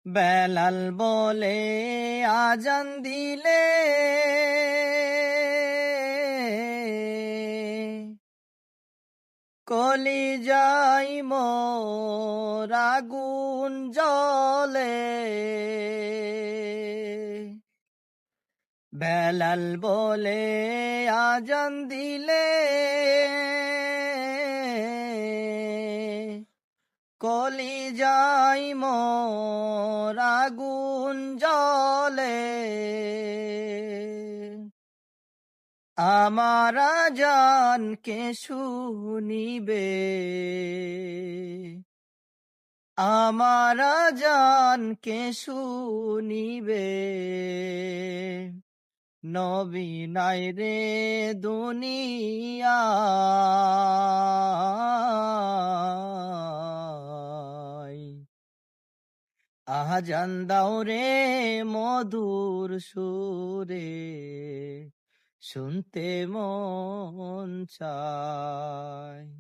বেলাল বলে আজান দিলে কলিজায় মোর আগুন জ্বলে। বেলাল বলে আজান দিলে কলিজায় মোর আগুন জ্বলে। আমার আজান কে শুনিবে, আমার আজান কে শুনিবে, নবী নাই রে দুনিয়ায়। আজান দাও রে মধুর সুরে, শুনতে মন চায়।